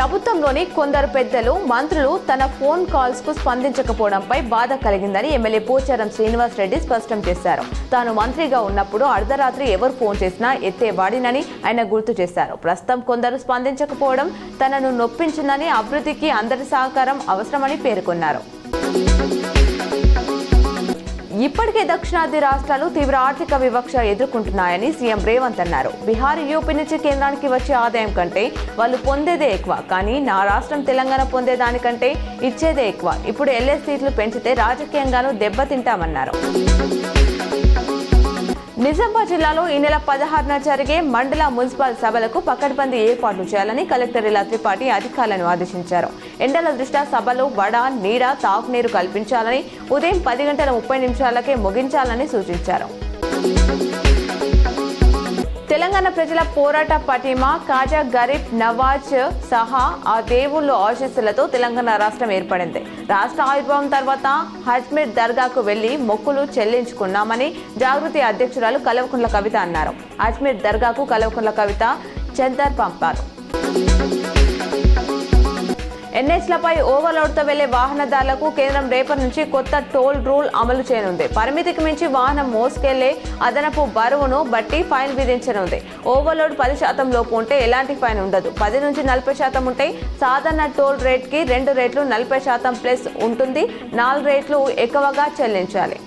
ప్రభుత్వంలోని కొందరు పెద్దలు మంత్రులు తన ఫోన్ కాల్స్ కు స్పందించకపోవడంపై బాధ కలిగిందని ఎమ్మెల్యే పోచారం శ్రీనివాస్ రెడ్డి స్పష్టం చేశారు. తాను మంత్రిగా ఉన్నప్పుడు అర్ధరాత్రి ఎవరు ఫోన్ చేసినా ఎత్తేవాడినని ఆయన గుర్తు చేశారు. ప్రస్తుతం కొందరు స్పందించకపోవడం తనను నొప్పించిందని, అభివృద్ధికి అందరి సహకారం అవసరమని పేర్కొన్నారు. ఇప్పటికే దక్షిణాది రాష్ట్రాలు తీవ్ర ఆర్థిక వివక్ష ఎదుర్కొంటున్నాయని సీఎం రేవంత్ అన్నారు. బీహార్, యూపీ నుంచి కేంద్రానికి వచ్చే ఆదాయం కంటే వాళ్ళు పొందేదే ఎక్కువ, కానీ నా రాష్ట్రం తెలంగాణ పొందేదానికంటే ఇచ్చేదే ఎక్కువ. ఇప్పుడు ఎల్ఏ సీట్లు పెంచితే రాజకీయంగానూ దెబ్బతింటామన్నారు. నిజామాబాద్ జిల్లాలో ఈ నెల 16న జరిగే మండల మున్సిపల్ సభలకు పకడ్బందీ ఏర్పాట్లు చేయాలని కలెక్టర్ ఇలా త్రిపాఠి అధికారులను ఆదేశించారు. ఎండల దృష్ట్యా సభలు వడ, నీడ, తాగునీరు కల్పించాలని, ఉదయం 10:30 ముగించాలని సూచించారు. తెలంగాణ ప్రజల పోరాట పటిమ, ఖాజా గరీబ్ నవాజ్ సహా ఆ దేవుళ్ళు ఆశీస్సులతో తెలంగాణ రాష్ట్రం ఏర్పడింది. రాష్ట్ర ఆవిర్భావం తర్వాత అజ్మీర్ దర్గాకు వెళ్లి మొక్కులు చెల్లించుకున్నామని జాగృతి అధ్యక్షురాలు కల్వకుంట్ల కవిత అన్నారు. అజ్మీర్ దర్గాకు కల్వకుంట్ల కవిత చందర్ పంపారు. ఎన్హెచ్లపై ఓవర్లోడ్తో వెళ్లే వాహనదారులకు కేంద్రం రేపటి నుంచి కొత్త టోల్ రూల్ అమలు చేయనుంది. పరిమితికి మించి వాహనం మోసుకెళ్లే అదనపు బరువును బట్టి ఫైన్ విధించనుంది. ఓవర్లోడ్ 10% లోపు ఉంటే ఎలాంటి ఫైన్ ఉండదు. 10 నుంచి 40% ఉంటే సాధారణ టోల్ రేట్ కి 2 రేట్లు 40% ప్లస్ ఉంటుంది. 4 రేట్లు ఎక్కువగా చెల్లించాలి.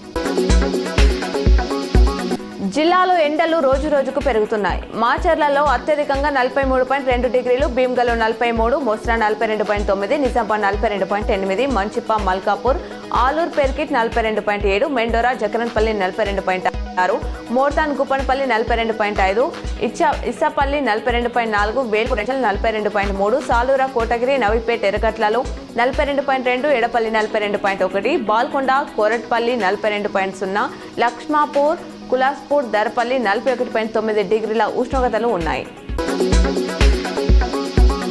జిల్లాలో ఎండలు రోజు రోజుకు పెరుగుతున్నాయి. మాచర్లలో అత్యధికంగా 43.2 డిగ్రీలు, భీమ్గల్లో 43, మోస్రా 42.9, నిజామాబాద్ 42.8, మంచిప్ప, మల్కాపూర్, ఆలూరు, పెర్కిట్ 42.7, మెండోరా, జకరన్పల్లి 42.6, మోర్తాన్, గుప్పనపల్లి 42.5, ఇస్సాపల్లి 42.4, వేల్పూర్ 42.3, సాలూరా, కోటగిరి, నవీపేట్, ఎర్రగట్లలో 42.2, ఎడపల్లి 42.1, బాల్కొండ, కోరట్పల్లి 42.0, లక్ష్మాపూర్, కులాస్పూర్, దర్పల్లి 41.9 డిగ్రీల ఉష్ణోగ్రతలు ఉన్నాయి.